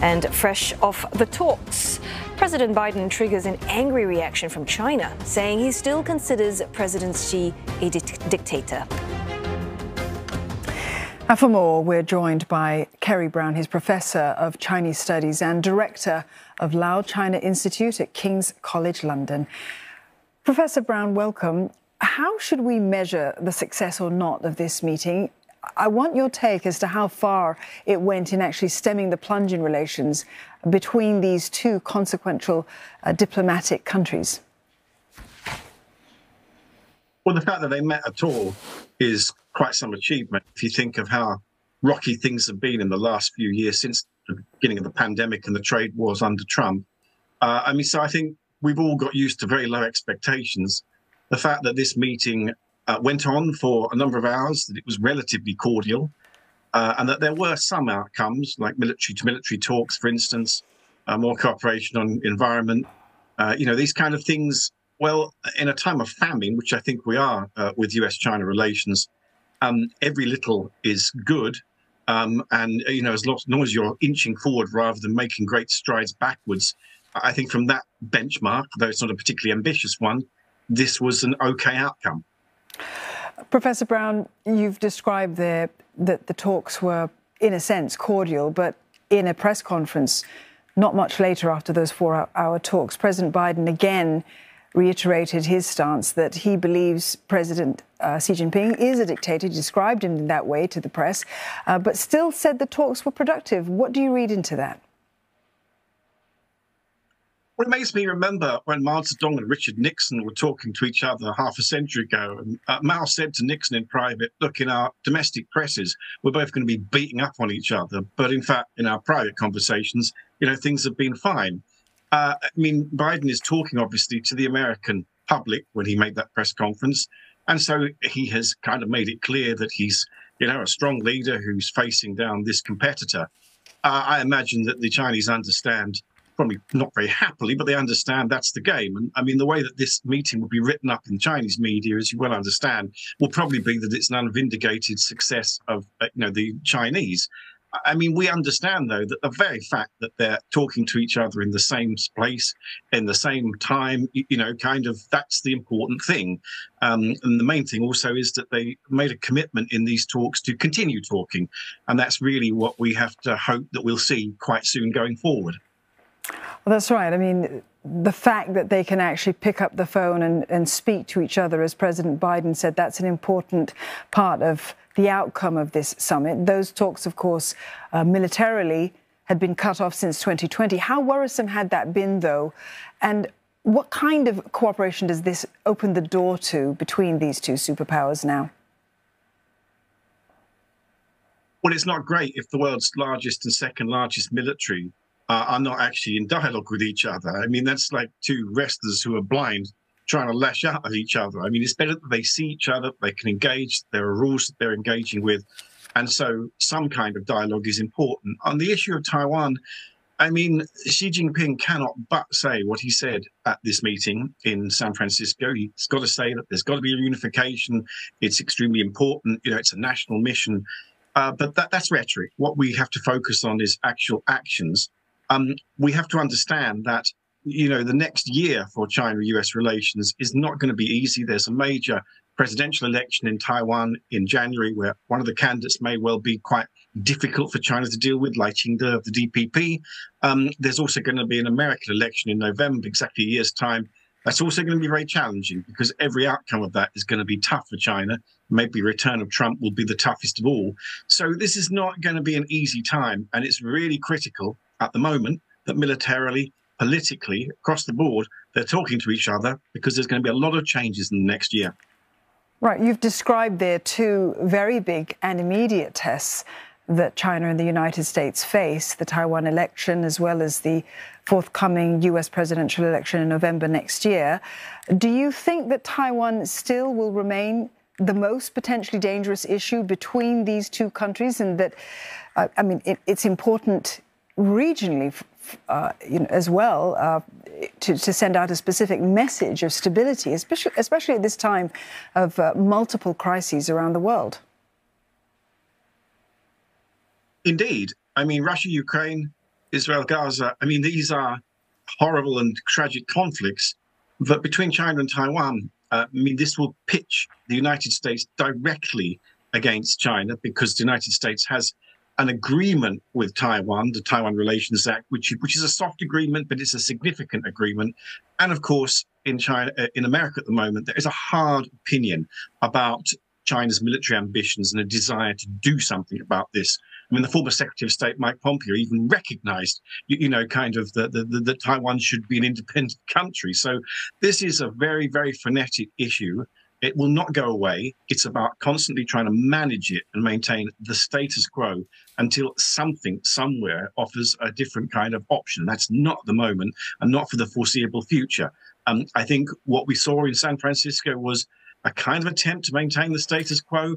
And fresh off the talks, President Biden triggers an angry reaction from China, saying he still considers President Xi a dictator. And for more, we're joined by Kerry Brown. He's Professor of Chinese Studies and Director of Lau China Institute at King's College London. Professor Brown, welcome. How should we measure the success or not of this meeting? I want your take as to how far it went in actually stemming the plunge in relations between these two consequential diplomatic countries. Well, the fact that they met at all is quite some achievement if you think of how rocky things have been in the last few years since the beginning of the pandemic and the trade wars under Trump. So I think we've all got used to very low expectations. The fact that this meeting went on for a number of hours, that it was relatively cordial, and that there were some outcomes, like military-to-military talks, for instance, more cooperation on environment, these kind of things. Well, in a time of famine, which I think we are with US-China relations, every little is good. As long as you're inching forward rather than making great strides backwards, I think from that benchmark, though it's not a particularly ambitious one, this was an okay outcome. Professor Brown, you've described that the talks were, in a sense, cordial, but in a press conference not much later after those 4-hour talks, President Biden again reiterated his stance that he believes President Xi Jinping is a dictator. He described him in that way to the press, but still said the talks were productive. What do you read into that? Well, it makes me remember when Mao Zedong and Richard Nixon were talking to each other half a century ago. And Mao said to Nixon in private, look, in our domestic presses, we're both going to be beating up on each other. But in fact, in our private conversations, things have been fine. Biden is talking, obviously, to the American public when he made that press conference. And so he has kind of made it clear that he's, a strong leader who's facing down this competitor. I imagine that the Chinese understand, probably not very happily, but they understand that's the game. And the way that this meeting will be written up in Chinese media, as you well understand, will probably be that it's an unvindicated success of, the Chinese. We understand, though, that the very fact that they're talking to each other in the same place, in the same time, that's the important thing. And the main thing also is that they made a commitment in these talks to continue talking. And that's really what we have to hope that we'll see quite soon going forward. Well, that's right. The fact that they can actually pick up the phone and speak to each other, as President Biden said, that's an important part of the outcome of this summit. Those talks, of course, militarily had been cut off since 2020. How worrisome had that been, though? And what kind of cooperation does this open the door to between these two superpowers now? Well, it's not great if the world's largest and second largest military are not actually in dialogue with each other. That's like two wrestlers who are blind trying to lash out at each other. It's better that they see each other, they can engage, there are rules that they're engaging with. And so some kind of dialogue is important. On the issue of Taiwan, Xi Jinping cannot but say what he said at this meeting in San Francisco. He's got to say that there's got to be a unification. It's extremely important. It's a national mission. But that's rhetoric. What we have to focus on is actual actions. We have to understand that, the next year for China-US relations is not going to be easy. There's a major presidential election in Taiwan in January where one of the candidates may well be quite difficult for China to deal with, Lau China of the DPP. There's also going to be an American election in November, exactly a year's time. That's also going to be very challenging because every outcome of that is going to be tough for China. Maybe return of Trump will be the toughest of all. So this is not going to be an easy time. And it's really critical at the moment that militarily, politically, across the board, they're talking to each other because there's going to be a lot of changes in the next year. Right. You've described there two very big and immediate tests that China and the United States face, the Taiwan election as well as the forthcoming US presidential election in November next year. Do you think that Taiwan still will remain the most potentially dangerous issue between these two countries, and that, it's important regionally as well to send out a specific message of stability, especially at this time of multiple crises around the world? Indeed. Russia, Ukraine, Israel-Gaza, I mean, these are horrible and tragic conflicts, but between China and Taiwan, I mean, this will pitch the United States directly against China because the United States has an agreement with Taiwan, the Taiwan Relations Act, which is a soft agreement, but it's a significant agreement. And of course, in China, in America at the moment, there is a hard opinion about China's military ambitions and a desire to do something about this. I mean, the former Secretary of State, Mike Pompeo, even recognized, kind of that Taiwan should be an independent country. So this is a very, very frenetic issue. It will not go away. It's about constantly trying to manage it and maintain the status quo until something somewhere offers a different kind of option. That's not the moment and not for the foreseeable future. I think what we saw in San Francisco was a kind of attempt to maintain the status quo.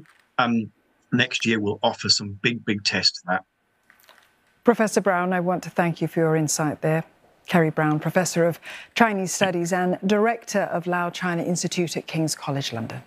Next year will offer some big, big tests to that. Professor Brown, I want to thank you for your insight there. Kerry Brown, Professor of Chinese Studies and Director of Lau China Institute at King's College London.